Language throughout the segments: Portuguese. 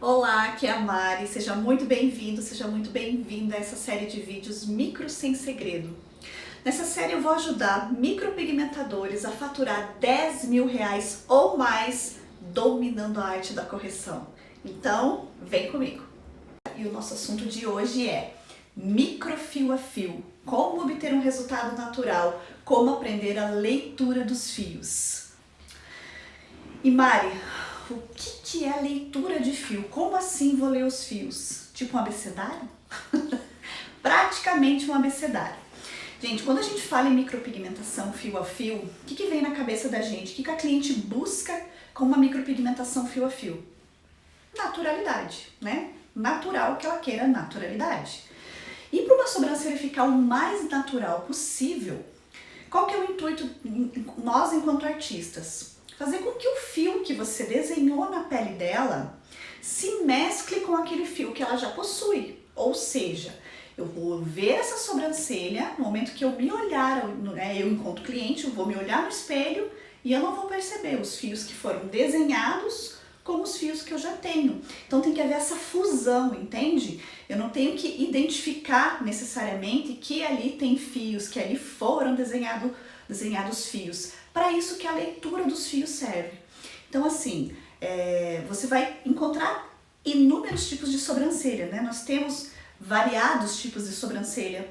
Olá, aqui é a Mari, seja muito bem-vindo, seja muito bem-vinda a essa série de vídeos Micro Sem Segredo. Nessa série eu vou ajudar micropigmentadores a faturar R$ 10.000 ou mais dominando a arte da correção. Então, vem comigo! E o nosso assunto de hoje é microfio a fio, como obter um resultado natural, como aprender a leitura dos fios. E Mari, o que é a leitura de fio? Como assim vou ler os fios? Tipo um abecedário? Praticamente um abecedário. Gente, quando a gente fala em micropigmentação fio a fio, o que vem na cabeça da gente? O que a cliente busca com uma micropigmentação fio a fio? Naturalidade, né? Natural que ela queira naturalidade. E para uma sobrancelha ficar o mais natural possível, qual que é o intuito nós enquanto artistas? Fazer com que o fio que você desenhou na pele dela se mescle com aquele fio que ela já possui. Ou seja, eu vou ver essa sobrancelha, no momento que eu me olhar, eu enquanto cliente, eu vou me olhar no espelho e eu não vou perceber os fios que foram desenhados com os fios que eu já tenho. Então tem que haver essa fusão, entende? Eu não tenho que identificar necessariamente que ali tem fios, que ali foram desenhados fios. Para isso que a leitura dos fios serve. Então assim, você vai encontrar inúmeros tipos de sobrancelha, né? Nós temos variados tipos de sobrancelha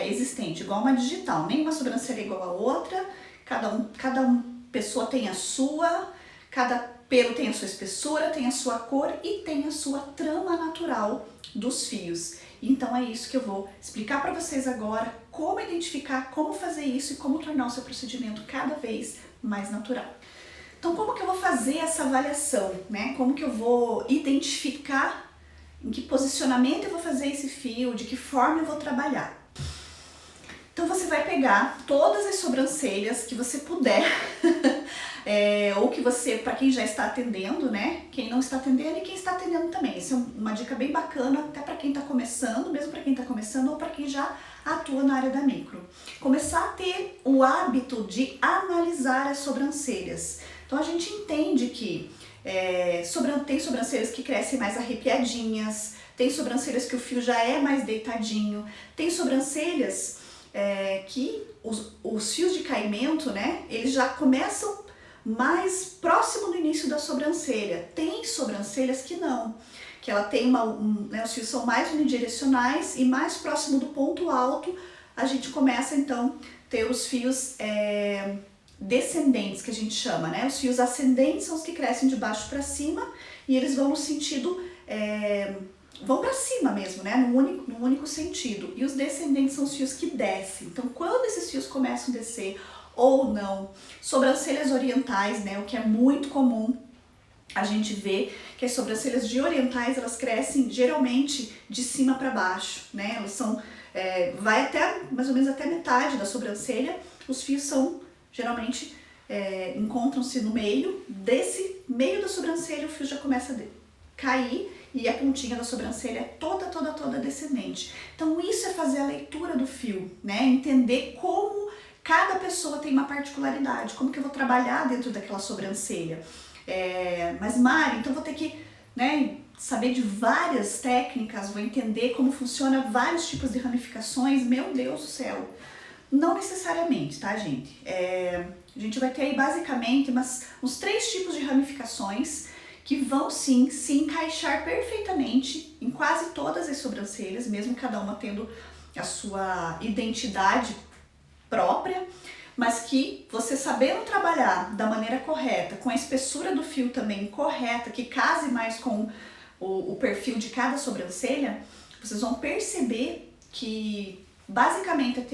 existente, igual uma digital. Nenhuma sobrancelha é igual a outra, cada pessoa tem a sua, cada pelo tem a sua espessura, tem a sua cor e tem a sua trama natural dos fios. Então é isso que eu vou explicar para vocês agora, como identificar, como fazer isso e como tornar o seu procedimento cada vez mais natural. Então como que eu vou fazer essa avaliação, né? Como que eu vou identificar em que posicionamento eu vou fazer esse fio, de que forma eu vou trabalhar. Então você vai pegar todas as sobrancelhas que você puder, ou que você, para quem já está atendendo, né? Quem não está atendendo e quem está atendendo também. Isso é uma dica bem bacana, até para quem está começando, mesmo para quem está começando ou para quem já atua na área da micro. Começar a ter o hábito de analisar as sobrancelhas. Então a gente entende que tem sobrancelhas que crescem mais arrepiadinhas, tem sobrancelhas que o fio já é mais deitadinho, tem sobrancelhas que os fios de caimento, né, eles já começam mais próximo do início da sobrancelha. Tem sobrancelhas que não, que ela tem os fios são mais unidirecionais e mais próximo do ponto alto a gente começa então a ter os fios descendentes, que a gente chama, né? Os fios ascendentes são os que crescem de baixo para cima e eles vão no sentido, vão para cima mesmo, né? No único sentido. E os descendentes são os fios que descem. Então, quando esses fios começam a descer ou não, sobrancelhas orientais, né? O que é muito comum a gente ver que as sobrancelhas de orientais elas crescem geralmente de cima para baixo, né? Elas são, vai até mais ou menos até metade da sobrancelha. Os fios são geralmente encontram-se no meio, desse meio da sobrancelha o fio já começa a cair e a pontinha da sobrancelha é toda descendente. Então isso é fazer a leitura do fio, né? Entender como cada pessoa tem uma particularidade, como que eu vou trabalhar dentro daquela sobrancelha. Mas Mari, então vou ter que, né, saber de várias técnicas, vou entender como funciona vários tipos de ramificações, meu Deus do céu. Não necessariamente, tá, gente? A gente vai ter aí basicamente uns 3 tipos de ramificações que vão sim se encaixar perfeitamente em quase todas as sobrancelhas, mesmo cada uma tendo a sua identidade própria, mas que você sabendo trabalhar da maneira correta, com a espessura do fio também correta, que case mais com o perfil de cada sobrancelha, vocês vão perceber que basicamente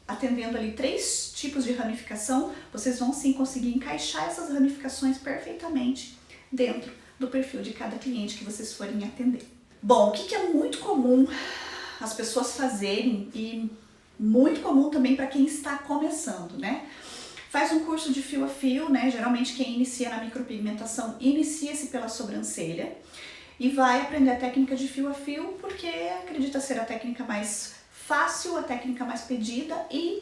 atendendo ali 3 tipos de ramificação, vocês vão sim conseguir encaixar essas ramificações perfeitamente dentro do perfil de cada cliente que vocês forem atender. Bom, o que é muito comum as pessoas fazerem e muito comum também para quem está começando, né? Faz um curso de fio a fio, né? Geralmente quem inicia na micropigmentação inicia-se pela sobrancelha e vai aprender a técnica de fio a fio porque acredita ser a técnica mais fácil, a técnica mais pedida e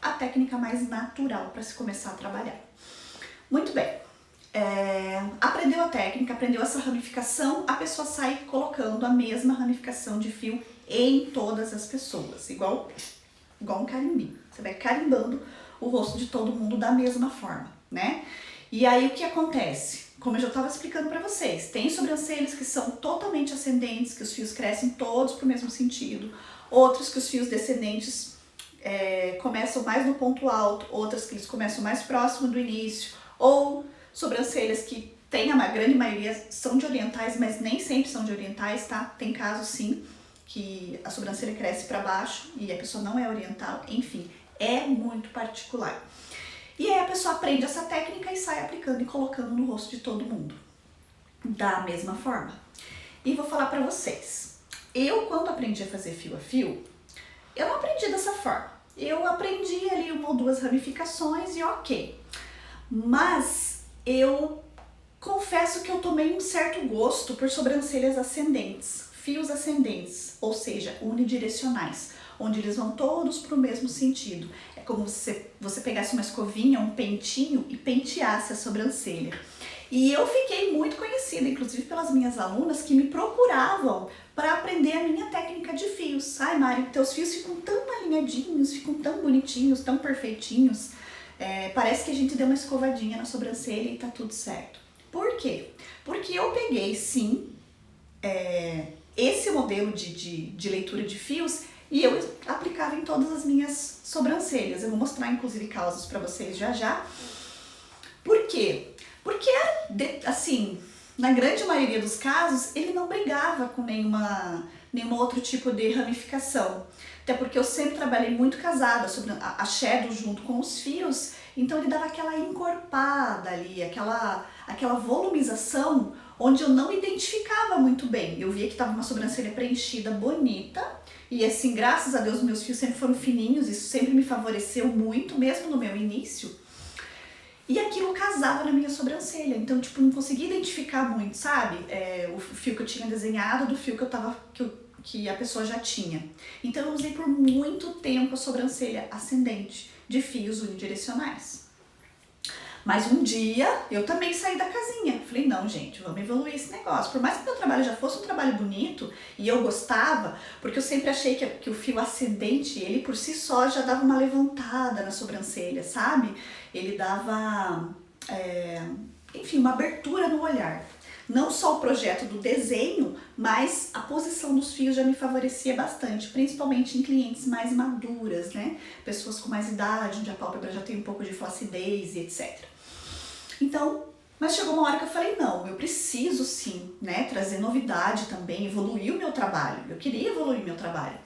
a técnica mais natural para se começar a trabalhar. Muito bem. aprendeu a técnica, aprendeu essa ramificação, a pessoa sai colocando a mesma ramificação de fio em todas as pessoas, igual um carimbinho. Você vai carimbando o rosto de todo mundo da mesma forma, né? E aí o que acontece? Como eu já estava explicando para vocês, tem sobrancelhas que são totalmente ascendentes, que os fios crescem todos para o mesmo sentido, outros que os fios descendentes começam mais no ponto alto, outras que eles começam mais próximo do início, ou sobrancelhas que tem a grande maioria são de orientais, mas nem sempre são de orientais, tá? Tem casos sim que a sobrancelha cresce para baixo e a pessoa não é oriental, enfim, é muito particular. E aí a pessoa aprende essa técnica e sai aplicando e colocando no rosto de todo mundo, da mesma forma. E vou falar pra vocês, eu quando aprendi a fazer fio a fio, eu não aprendi dessa forma. Eu aprendi ali uma ou duas ramificações e ok. Mas eu confesso que eu tomei um certo gosto por sobrancelhas ascendentes, fios ascendentes, ou seja, unidirecionais, onde eles vão todos para o mesmo sentido. É como se você pegasse uma escovinha, um pentinho e penteasse a sobrancelha. E eu fiquei muito conhecida, inclusive pelas minhas alunas que me procuravam para aprender a minha técnica de fios. Ai, Mari, teus fios ficam tão alinhadinhos, ficam tão bonitinhos, tão perfeitinhos. Parece que a gente deu uma escovadinha na sobrancelha e tá tudo certo. Por quê? Porque eu peguei, sim, esse modelo de leitura de fios e eu aplicava em todas as minhas sobrancelhas. Eu vou mostrar, inclusive, casos para vocês já já. Por quê? Porque, assim, na grande maioria dos casos, ele não brigava com nenhum outro tipo de ramificação. Até porque eu sempre trabalhei muito casada, sobre a shadow junto com os fios, então ele dava aquela encorpada ali, aquela volumização, onde eu não identificava muito bem. Eu via que estava uma sobrancelha preenchida, bonita, e assim, graças a Deus, meus fios sempre foram fininhos, isso sempre me favoreceu muito, mesmo no meu início. E aquilo casava na minha sobrancelha, então, tipo, não conseguia identificar muito, sabe? O fio que eu tinha desenhado do fio que a pessoa já tinha. Então, eu usei por muito tempo a sobrancelha ascendente de fios unidirecionais. Mas um dia, eu também saí da casinha. Falei, não, gente, vamos evoluir esse negócio. Por mais que meu trabalho já fosse um trabalho bonito, e eu gostava, porque eu sempre achei que o fio ascendente, ele por si só já dava uma levantada na sobrancelha, sabe? Ele dava, enfim, uma abertura no olhar. Não só o projeto do desenho, mas a posição dos fios já me favorecia bastante, principalmente em clientes mais maduras, né? Pessoas com mais idade, onde a pálpebra já tem um pouco de flacidez e etc. Então, mas chegou uma hora que eu falei, não, eu preciso sim, né, trazer novidade também, evoluir o meu trabalho. Eu queria evoluir meu trabalho.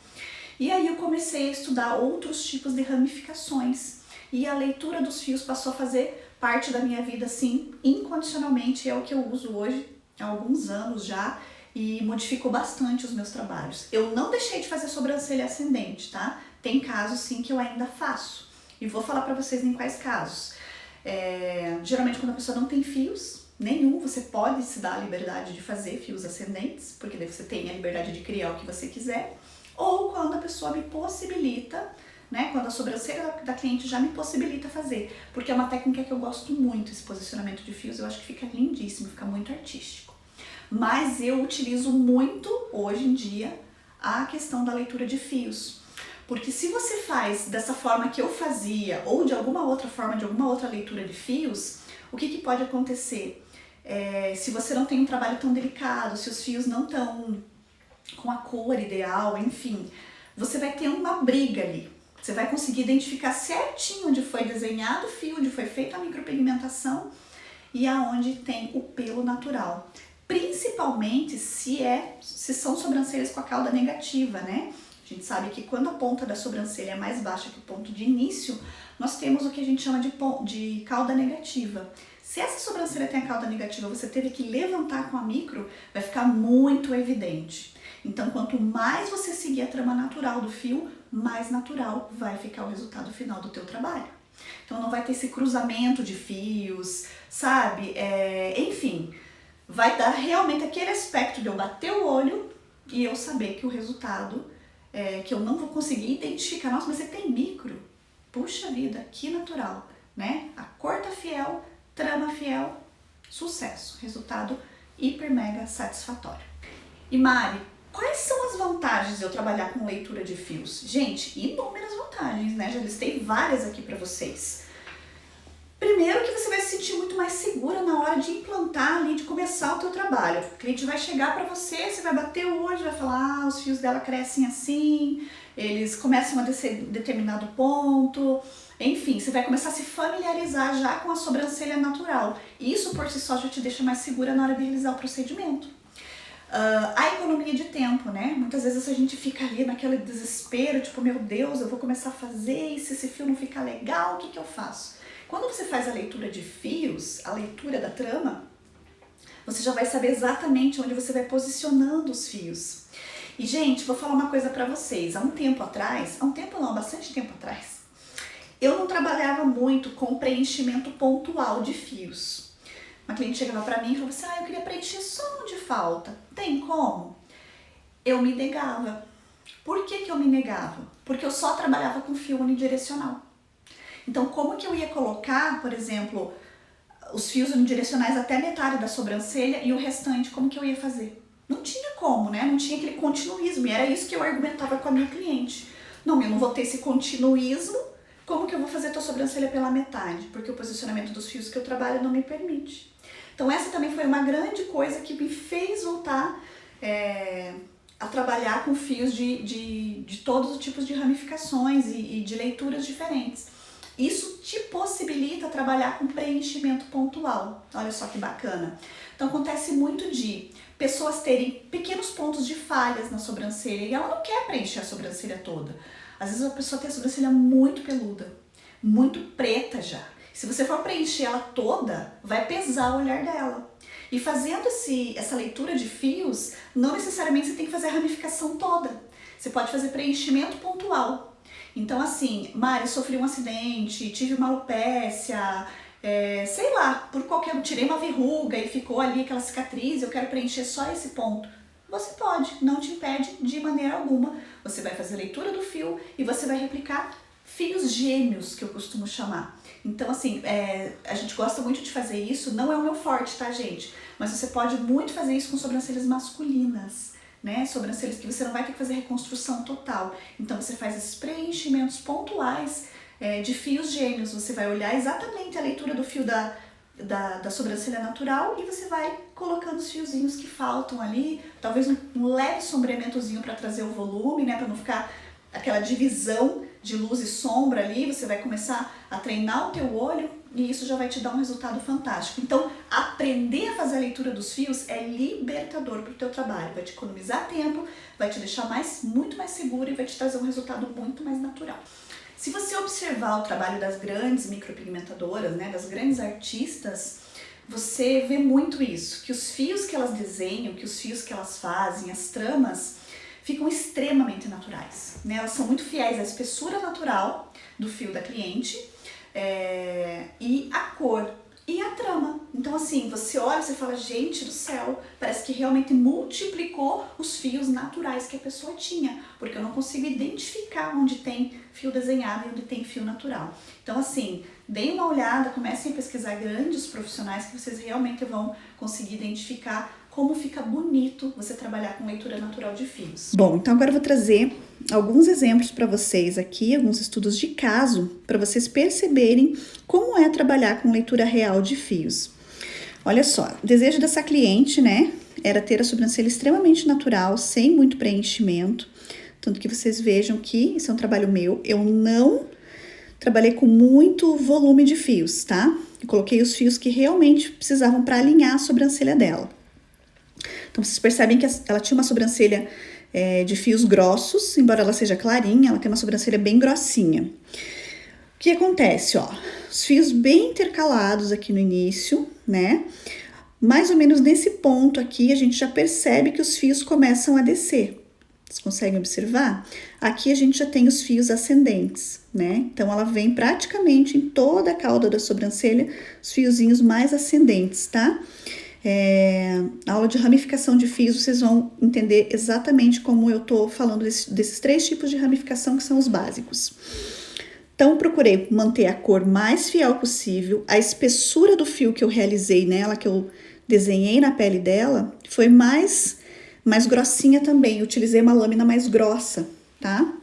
E aí eu comecei a estudar outros tipos de ramificações. E a leitura dos fios passou a fazer parte da minha vida, assim, incondicionalmente. É o que eu uso hoje, há alguns anos já, e modificou bastante os meus trabalhos. Eu não deixei de fazer sobrancelha ascendente, tá? Tem casos, sim, que eu ainda faço. E vou falar pra vocês em quais casos. Geralmente quando a pessoa não tem fios nenhum, você pode se dar a liberdade de fazer fios ascendentes, porque daí você tem a liberdade de criar o que você quiser. Ou quando a pessoa me possibilita, né, quando a sobrancelha da cliente já me possibilita fazer, porque é uma técnica que eu gosto muito, esse posicionamento de fios, eu acho que fica lindíssimo, fica muito artístico. Mas eu utilizo muito, hoje em dia, a questão da leitura de fios. Porque se você faz dessa forma que eu fazia, ou de alguma outra forma, de alguma outra leitura de fios, o que pode acontecer? Se você não tem um trabalho tão delicado, se os fios não estão com a cor ideal, enfim, você vai ter uma briga ali. Você vai conseguir identificar certinho onde foi desenhado o fio, onde foi feita a micropigmentação e aonde tem o pelo natural. Principalmente se são sobrancelhas com a cauda negativa, né? A gente sabe que quando a ponta da sobrancelha é mais baixa que o ponto de início, nós temos o que a gente chama de cauda negativa. Se essa sobrancelha tem a cauda negativa, você teve que levantar com a micro, vai ficar muito evidente. Então, quanto mais você seguir a trama natural do fio, mais natural vai ficar o resultado final do teu trabalho. Então, não vai ter esse cruzamento de fios, sabe? Enfim, vai dar realmente aquele aspecto de eu bater o olho e eu saber que o resultado, que eu não vou conseguir identificar. Nossa, mas você tem micro? Puxa vida, que natural, né? A cor tá fiel, trama fiel, Sucesso, resultado hiper mega satisfatório. E Mari, quais são as vantagens de eu trabalhar com leitura de fios? Gente, inúmeras vantagens, né? Já listei várias aqui para vocês. Primeiro que você vai se sentir muito mais segura na hora de implantar ali, de começar o teu trabalho. O cliente vai chegar para você, você vai bater o olho, vai falar, os fios dela crescem assim, eles começam a descer em determinado ponto, enfim, você vai começar a se familiarizar já com a sobrancelha natural. E isso por si só já te deixa mais segura na hora de realizar o procedimento. A economia de tempo, né? Muitas vezes a gente fica ali naquele desespero, tipo, meu Deus, eu vou começar a fazer e se esse fio não ficar legal, o que eu faço? Quando você faz a leitura de fios, a leitura da trama, você já vai saber exatamente onde você vai posicionando os fios. E, gente, vou falar uma coisa pra vocês. Há um tempo atrás, há bastante tempo atrás, eu não trabalhava muito com preenchimento pontual de fios. Uma cliente chegava pra mim e falava assim, eu queria preencher só onde falta. Tem como? Eu me negava. Por que eu me negava? Porque eu só trabalhava com fio unidirecional. Então, como que eu ia colocar, por exemplo, os fios unidirecionais até metade da sobrancelha e o restante, como que eu ia fazer? Não tinha como, né? Não tinha aquele continuismo. E era isso que eu argumentava com a minha cliente. Não, eu não vou ter esse continuismo, como que eu vou fazer a tua sobrancelha pela metade? Porque o posicionamento dos fios que eu trabalho não me permite. Então, essa também foi uma grande coisa que me fez voltar a trabalhar com fios de todos os tipos de ramificações e de leituras diferentes. Isso te possibilita trabalhar com preenchimento pontual. Olha só que bacana. Então acontece muito de pessoas terem pequenos pontos de falhas na sobrancelha e ela não quer preencher a sobrancelha toda. Às vezes a pessoa tem a sobrancelha muito peluda, muito preta já. Se você for preencher ela toda, vai pesar o olhar dela. E fazendo essa leitura de fios, não necessariamente você tem que fazer a ramificação toda. Você pode fazer preenchimento pontual. Então assim, Mari, sofri um acidente, tive uma alopécia, sei lá, tirei uma verruga e ficou ali aquela cicatriz, eu quero preencher só esse ponto. Você pode, não te impede de maneira alguma. Você vai fazer a leitura do fio e você vai replicar fios gêmeos, que eu costumo chamar. Então assim, a gente gosta muito de fazer isso, não é o meu forte, tá, gente? Mas você pode muito fazer isso com sobrancelhas masculinas, né? Sobrancelhas que você não vai ter que fazer reconstrução total. Então você faz esses preenchimentos pontuais de fios gêmeos. Você vai olhar exatamente a leitura do fio da sobrancelha natural e você vai colocando os fiozinhos que faltam ali, talvez um leve sombreamentozinho para trazer o volume, né? Para não ficar aquela divisão de luz e sombra ali. Você vai começar a treinar o teu olho e isso já vai te dar um resultado fantástico. Então, aprender a fazer a leitura dos fios é libertador para o teu trabalho. Vai te economizar tempo, vai te deixar muito mais seguro e vai te trazer um resultado muito mais natural. Se você observar o trabalho das grandes micropigmentadoras, né, das grandes artistas, você vê muito isso, que os fios que elas desenham, que os fios que elas fazem, as tramas, ficam extremamente naturais, né? Elas são muito fiéis à espessura natural do fio da cliente, e a cor e a trama. Então assim, você olha e você fala, gente do céu, parece que realmente multiplicou os fios naturais que a pessoa tinha, porque eu não consigo identificar onde tem fio desenhado e onde tem fio natural. Então assim, deem uma olhada, comecem a pesquisar grandes profissionais que vocês realmente vão conseguir identificar como fica bonito você trabalhar com leitura natural de fios. Bom, então agora eu vou trazer alguns exemplos para vocês aqui, alguns estudos de caso, para vocês perceberem como é trabalhar com leitura real de fios. Olha só, o desejo dessa cliente, né, era ter a sobrancelha extremamente natural, sem muito preenchimento, tanto que vocês vejam que isso é um trabalho meu, eu não trabalhei com muito volume de fios, tá? Eu coloquei os fios que realmente precisavam para alinhar a sobrancelha dela. Então, vocês percebem que ela tinha uma sobrancelha de fios grossos, embora ela seja clarinha, ela tem uma sobrancelha bem grossinha. O que acontece, ó? Os fios bem intercalados aqui no início, né? Mais ou menos nesse ponto aqui, a gente já percebe que os fios começam a descer. Vocês conseguem observar? Aqui a gente já tem os fios ascendentes, né? Então, ela vem praticamente em toda a cauda da sobrancelha, os fiozinhos mais ascendentes, tá? Na aula de ramificação de fios, vocês vão entender exatamente como eu tô falando desses três tipos de ramificação que são os básicos. Então, procurei manter a cor mais fiel possível. A espessura do fio que eu realizei nela, que eu desenhei na pele dela, foi mais grossinha também. Eu utilizei uma lâmina mais grossa, tá?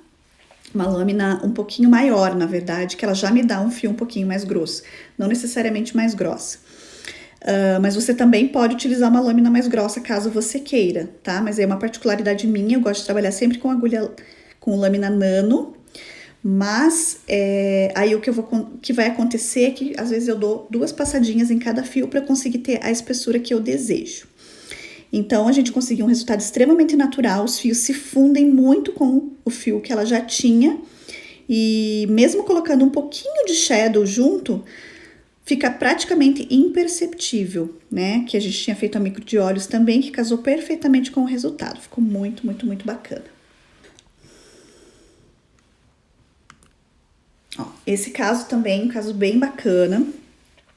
Uma lâmina um pouquinho maior, na verdade, que ela já me dá um fio um pouquinho mais grosso. Não necessariamente mais grossa. Mas você também pode utilizar uma lâmina mais grossa, caso você queira, tá? Mas é uma particularidade minha, eu gosto de trabalhar sempre com agulha, com lâmina nano. Mas aí o que vai acontecer é que às vezes eu dou 2 passadinhas em cada fio para conseguir ter a espessura que eu desejo. Então a gente conseguiu um resultado extremamente natural, os fios se fundem muito com o fio que ela já tinha, e mesmo colocando um pouquinho de shadow junto, fica praticamente imperceptível, né? Que a gente tinha feito a micro de olhos também, que casou perfeitamente com o resultado, ficou muito, muito, muito bacana. Ó, esse caso também, um caso bem bacana.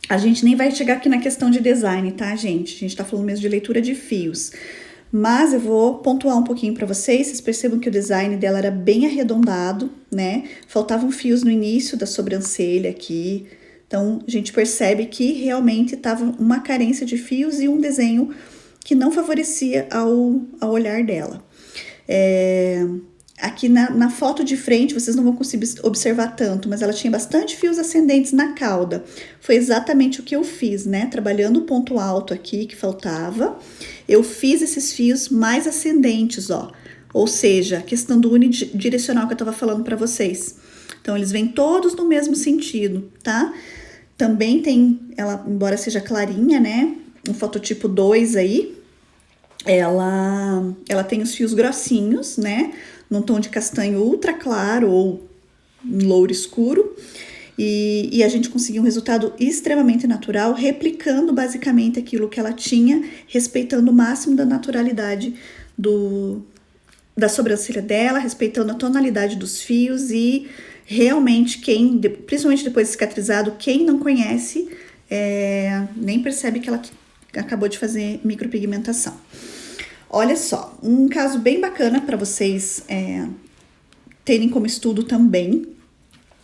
A gente nem vai chegar aqui na questão de design, tá, gente? A gente tá falando mesmo de leitura de fios. Mas eu vou pontuar um pouquinho pra vocês percebam que o design dela era bem arredondado, né? Faltavam fios no início da sobrancelha aqui. Então, a gente percebe que realmente tava uma carência de fios e um desenho que não favorecia ao olhar dela. Aqui na foto de frente, vocês não vão conseguir observar tanto, mas ela tinha bastante fios ascendentes na cauda. Foi exatamente o que eu fiz, né? Trabalhando o ponto alto aqui, que faltava, eu fiz esses fios mais ascendentes, ó. Ou seja, a questão do unidirecional que eu tava falando pra vocês. Então, eles vêm todos no mesmo sentido, tá? Também tem, ela, embora seja clarinha, né? Um fototipo 2 aí, ela tem os fios grossinhos, né? Num tom de castanho ultra claro ou louro escuro. E a gente conseguiu um resultado extremamente natural, replicando basicamente aquilo que ela tinha, respeitando o máximo da naturalidade da sobrancelha dela, respeitando a tonalidade dos fios e realmente principalmente depois de cicatrizado, quem não conhece nem percebe que ela acabou de fazer micropigmentação. Olha só, um caso bem bacana para vocês terem como estudo também.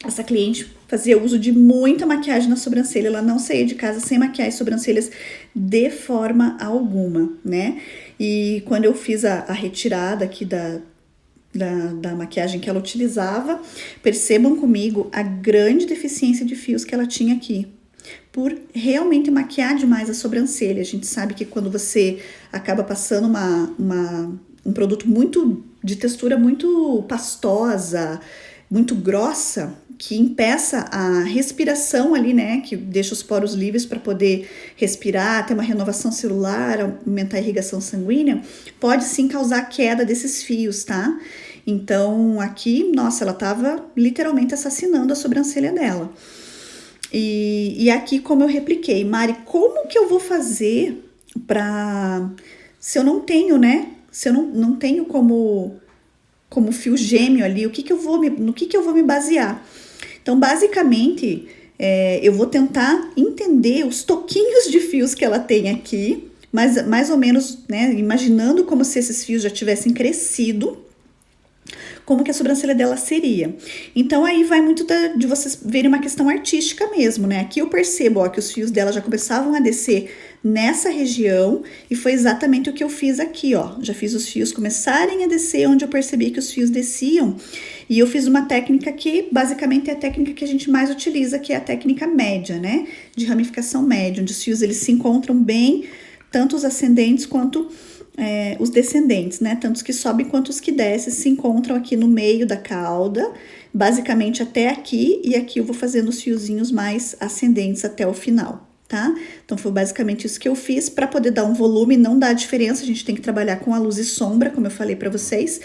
Essa cliente fazia uso de muita maquiagem na sobrancelha, ela não saía de casa sem maquiar as sobrancelhas de forma alguma, né? E quando eu fiz a retirada aqui da maquiagem que ela utilizava, percebam comigo a grande deficiência de fios que ela tinha aqui, por realmente maquiar demais a sobrancelha. A gente sabe que quando você acaba passando um produto de textura muito pastosa, muito grossa, que impeça a respiração ali, né, que deixa os poros livres para poder respirar, ter uma renovação celular, aumentar a irrigação sanguínea, pode sim causar queda desses fios, tá? Então, aqui, nossa, ela tava literalmente assassinando a sobrancelha dela. E aqui, como eu repliquei, Mari, como que eu vou fazer se eu não tenho, né? Se eu não tenho como fio gêmeo ali, no que que eu vou me basear? Então, basicamente, eu vou tentar entender os toquinhos de fios que ela tem aqui, mas mais ou menos, né? Imaginando como se esses fios já tivessem crescido, como que a sobrancelha dela seria. Então, aí vai muito de vocês verem uma questão artística mesmo, né? Aqui eu percebo, ó, que os fios dela já começavam a descer nessa região, e foi exatamente o que eu fiz aqui, ó. Já fiz os fios começarem a descer onde eu percebi que os fios desciam, e eu fiz uma técnica que, basicamente, é a técnica que a gente mais utiliza, que é a técnica média, né? De ramificação média, onde os fios, eles se encontram bem, tanto os ascendentes quanto os descendentes, né? Tanto os que sobem quanto os que descem se encontram aqui no meio da cauda, basicamente até aqui, e aqui eu vou fazendo os fiozinhos mais ascendentes até o final, tá? Então, foi basicamente isso que eu fiz para poder dar um volume, não dá diferença, a gente tem que trabalhar com a luz e sombra, como eu falei para vocês.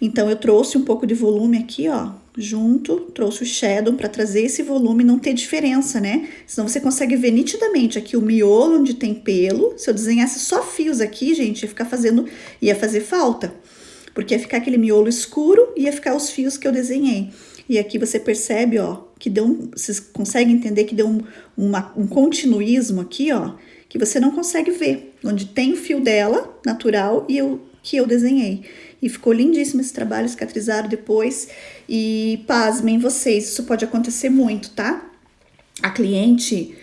Então, eu trouxe um pouco de volume aqui, ó, junto, trouxe o shadow para trazer esse volume e não ter diferença, né? Senão você consegue ver nitidamente aqui o miolo onde tem pelo. Se eu desenhasse só fios aqui, gente, ia fazer falta, porque ia ficar aquele miolo escuro e ia ficar os fios que eu desenhei. E aqui você percebe, ó, que vocês conseguem entender que deu um continuismo aqui, ó, que você não consegue ver, onde tem o fio dela, natural, e que eu desenhei. E ficou lindíssimo esse trabalho, cicatrizado depois. E pasmem vocês, isso pode acontecer muito, tá? A cliente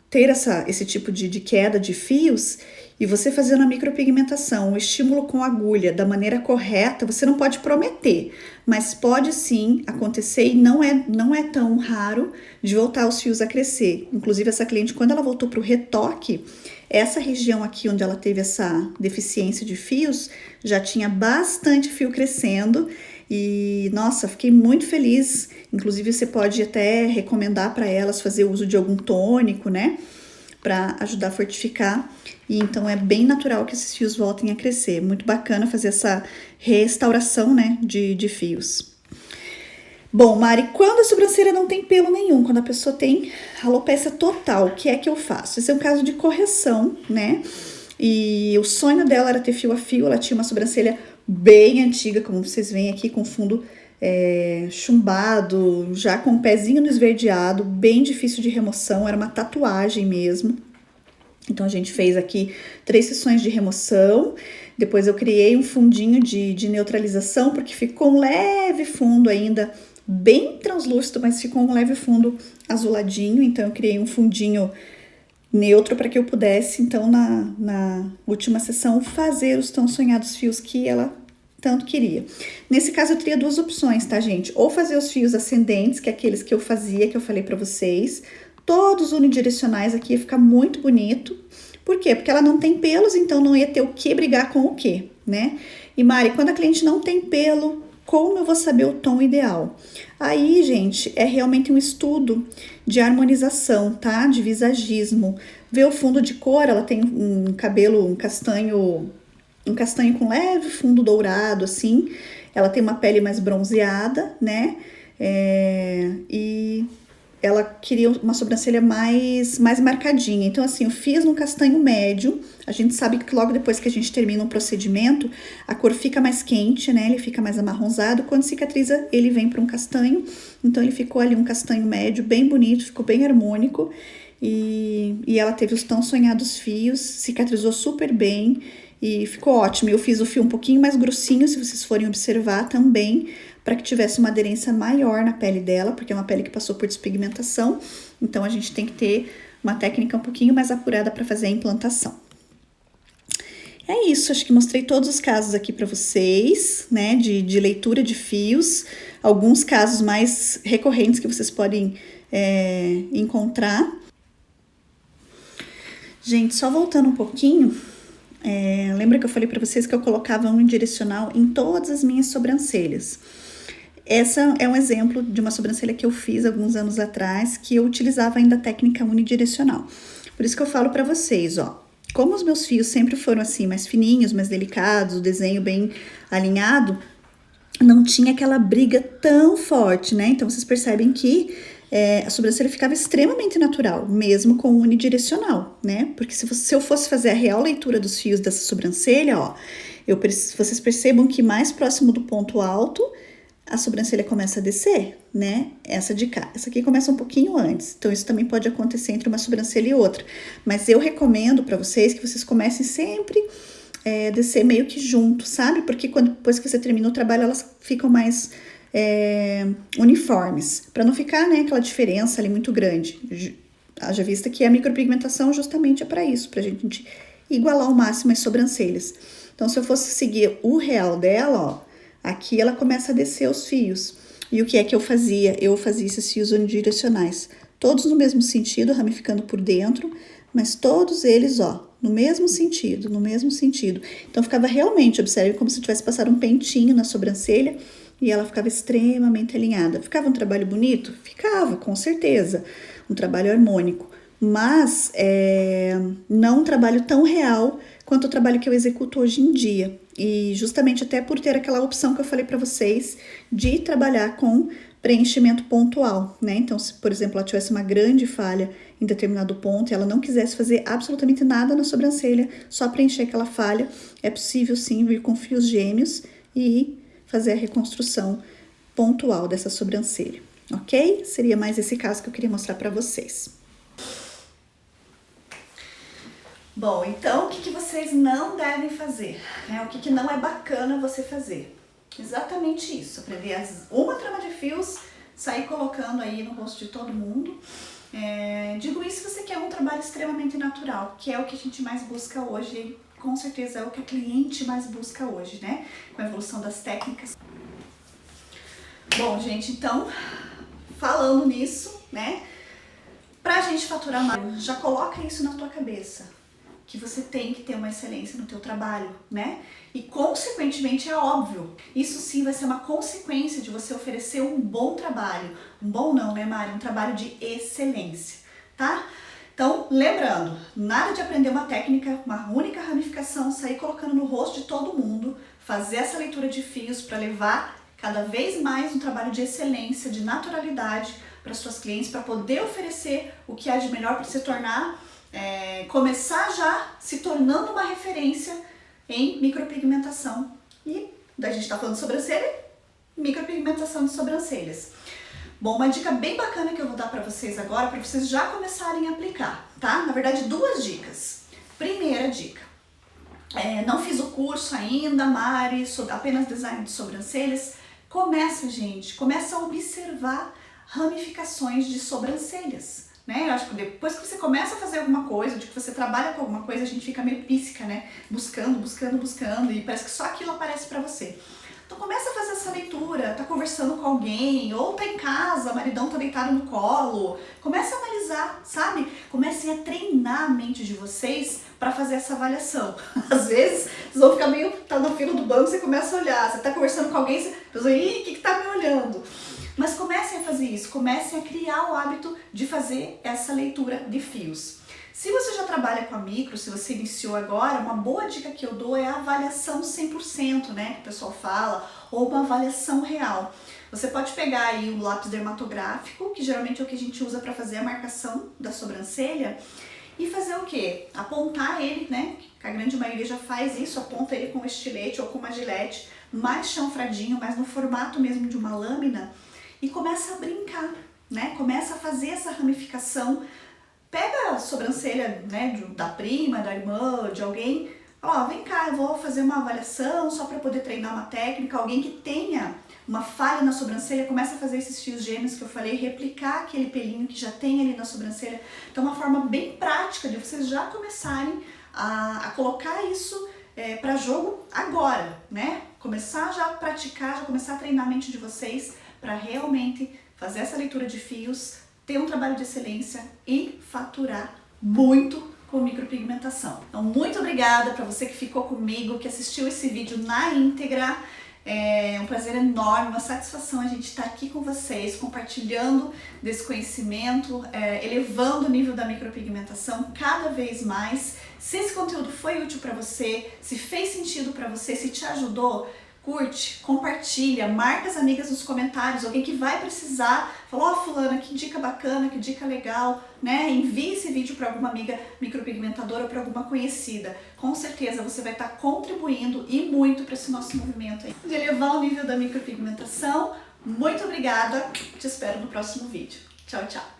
ter esse tipo de queda de fios e você fazendo a micropigmentação, o estímulo com agulha da maneira correta, você não pode prometer, mas pode sim acontecer e não é tão raro de voltar os fios a crescer. Inclusive essa cliente, quando ela voltou para o retoque, essa região aqui onde ela teve essa deficiência de fios, já tinha bastante fio crescendo e, nossa, fiquei muito feliz. Inclusive você pode até recomendar para elas fazer uso de algum tônico, né? Para ajudar a fortificar, e então é bem natural que esses fios voltem a crescer. Muito bacana fazer essa restauração, né, de fios. Bom, Mari, quando a sobrancelha não tem pelo nenhum, quando a pessoa tem alopecia total, o que é que eu faço? Esse é um caso de correção, né? E o sonho dela era ter fio a fio, ela tinha uma sobrancelha bem antiga, como vocês veem aqui, com fundo chumbado, já com o pezinho no esverdeado, bem difícil de remoção, era uma tatuagem mesmo. Então a gente fez aqui 3 sessões de remoção, depois eu criei um fundinho de neutralização, porque ficou um leve fundo ainda, bem translúcido, mas ficou um leve fundo azuladinho, então eu criei um fundinho neutro para que eu pudesse, então na última sessão, fazer os tão sonhados fios que ela tanto queria. Nesse caso eu teria 2 opções, tá, gente? Ou fazer os fios ascendentes, que é aqueles que eu fazia, que eu falei pra vocês, todos unidirecionais aqui, ia ficar muito bonito. Por quê? Porque ela não tem pelos, então não ia ter o que brigar com o que, né? E Mari, quando a cliente não tem pelo, como eu vou saber o tom ideal? Aí, gente, é realmente um estudo de harmonização, tá? De visagismo. Ver o fundo de cor, ela tem um cabelo, um castanho com leve fundo dourado, assim. Ela tem uma pele mais bronzeada, né? E ela queria uma sobrancelha mais marcadinha. Então, assim, eu fiz no castanho médio. A gente sabe que logo depois que a gente termina um procedimento, a cor fica mais quente, né? Ele fica mais amarronzado. Quando cicatriza, ele vem para um castanho. Então, ele ficou ali um castanho médio, bem bonito, ficou bem harmônico. E ela teve os tão sonhados fios, cicatrizou super bem. E ficou ótimo. Eu fiz o fio um pouquinho mais grossinho, se vocês forem observar também, para que tivesse uma aderência maior na pele dela, porque é uma pele que passou por despigmentação. Então, a gente tem que ter uma técnica um pouquinho mais apurada para fazer a implantação. É isso, acho que mostrei todos os casos aqui para vocês, né, de leitura de fios. Alguns casos mais recorrentes que vocês podem encontrar. Gente, só voltando um pouquinho... lembra que eu falei para vocês que eu colocava unidirecional em todas as minhas sobrancelhas? Essa é um exemplo de uma sobrancelha que eu fiz alguns anos atrás, que eu utilizava ainda a técnica unidirecional. Por isso que eu falo para vocês, ó, como os meus fios sempre foram assim, mais fininhos, mais delicados, o desenho bem alinhado, não tinha aquela briga tão forte, né? Então, vocês percebem que a sobrancelha ficava extremamente natural, mesmo com unidirecional, né? Porque se eu fosse fazer a real leitura dos fios dessa sobrancelha, ó, vocês percebam que mais próximo do ponto alto, a sobrancelha começa a descer, né? Essa de cá. Essa aqui começa um pouquinho antes. Então, isso também pode acontecer entre uma sobrancelha e outra. Mas eu recomendo para vocês que vocês comecem sempre descer meio que junto, sabe? Porque depois que você termina o trabalho, elas ficam mais uniformes. Para não ficar, né, aquela diferença ali muito grande. Haja vista que a micropigmentação justamente é para isso, pra gente igualar ao máximo as sobrancelhas. Então, se eu fosse seguir o real dela, ó, aqui ela começa a descer os fios. E o que é que eu fazia? Eu fazia esses fios unidirecionais, todos no mesmo sentido, ramificando por dentro, mas todos eles, ó, no mesmo sentido, no mesmo sentido. Então, ficava realmente, observe, como se tivesse passado um pentinho na sobrancelha e ela ficava extremamente alinhada. Ficava um trabalho bonito? Ficava, com certeza. Um trabalho harmônico. Mas não um trabalho tão real quanto o trabalho que eu executo hoje em dia. E justamente até por ter aquela opção que eu falei para vocês de trabalhar com preenchimento pontual, né? Então, se, por exemplo, ela tivesse uma grande falha em determinado ponto e ela não quisesse fazer absolutamente nada na sobrancelha, só preencher aquela falha, é possível sim vir com fios gêmeos e fazer a reconstrução pontual dessa sobrancelha, ok? Seria mais esse caso que eu queria mostrar para vocês. Bom, então o que vocês não devem fazer? Né? O que não é bacana você fazer? Exatamente isso, aprender uma trama de fios, sair colocando aí no rosto de todo mundo. Digo isso se você quer um trabalho extremamente natural, que é o que a gente mais busca hoje, e com certeza é o que a cliente mais busca hoje, né? Com a evolução das técnicas. Bom, gente, então, falando nisso, né? Pra gente faturar mais, já coloca isso na tua cabeça, que você tem que ter uma excelência no teu trabalho, né? E consequentemente é óbvio, isso sim vai ser uma consequência de você oferecer um bom trabalho. Um bom não, né, Mari? Um trabalho de excelência, tá? Então, lembrando, nada de aprender uma técnica, uma única ramificação, sair colocando no rosto de todo mundo, fazer essa leitura de fios para levar cada vez mais um trabalho de excelência, de naturalidade para suas clientes, para poder oferecer o que há de melhor para se tornar, começar já se tornando uma referência em micropigmentação. E a gente está falando de sobrancelha, micropigmentação de sobrancelhas. Bom, uma dica bem bacana que eu vou dar para vocês agora, para vocês já começarem a aplicar, tá? Na verdade, 2 dicas. Primeira dica, não fiz o curso ainda, Mari, apenas design de sobrancelhas. Começa, gente, começa a observar ramificações de sobrancelhas, né? Eu acho que depois que você começa a fazer alguma coisa, de que você trabalha com alguma coisa, a gente fica meio píssica, né? Buscando, e parece que só aquilo aparece pra você. Então começa a fazer essa leitura, tá conversando com alguém, ou tá em casa, o maridão tá deitado no colo. Começa a analisar, sabe? Comecem a treinar a mente de vocês para fazer essa avaliação. Às vezes, vocês vão ficar meio, tá no fila do banco, você começa a olhar, você tá conversando com alguém, você pensa, ih, o que tá me olhando? Mas comecem a fazer isso, comecem a criar o hábito de fazer essa leitura de fios. Se você já trabalha com a micro, se você iniciou agora, uma boa dica que eu dou é a avaliação 100%, né, que o pessoal fala, ou uma avaliação real. Você pode pegar aí o lápis dermatográfico, que geralmente é o que a gente usa para fazer a marcação da sobrancelha, e fazer o quê? Apontar ele, né, que a grande maioria já faz isso, aponta ele com um estilete ou com uma gilete, mais chanfradinho, mais no formato mesmo de uma lâmina, e começa a brincar, né, começa a fazer essa ramificação. Pega a sobrancelha, né, da prima, da irmã, de alguém, ó, vem cá, eu vou fazer uma avaliação só para poder treinar uma técnica, alguém que tenha uma falha na sobrancelha, começa a fazer esses fios gêmeos que eu falei, replicar aquele pelinho que já tem ali na sobrancelha. Então uma forma bem prática de vocês já começarem a colocar isso para jogo agora, né? Começar já a praticar, já começar a treinar a mente de vocês para realmente fazer essa leitura de fios, ter um trabalho de excelência e faturar muito com micropigmentação. Então, muito obrigada para você que ficou comigo, que assistiu esse vídeo na íntegra. É um prazer enorme, uma satisfação a gente estar aqui com vocês, compartilhando desse conhecimento, elevando o nível da micropigmentação cada vez mais. Se esse conteúdo foi útil para você, se fez sentido para você, se te ajudou, curte, compartilha, marca as amigas nos comentários, alguém que vai precisar, fala, ó, fulana, que dica bacana, que dica legal, né? Envie esse vídeo para alguma amiga micropigmentadora ou para alguma conhecida. Com certeza você vai estar contribuindo e muito para esse nosso movimento aí de elevar o nível da micropigmentação. Muito obrigada, te espero no próximo vídeo. Tchau, tchau!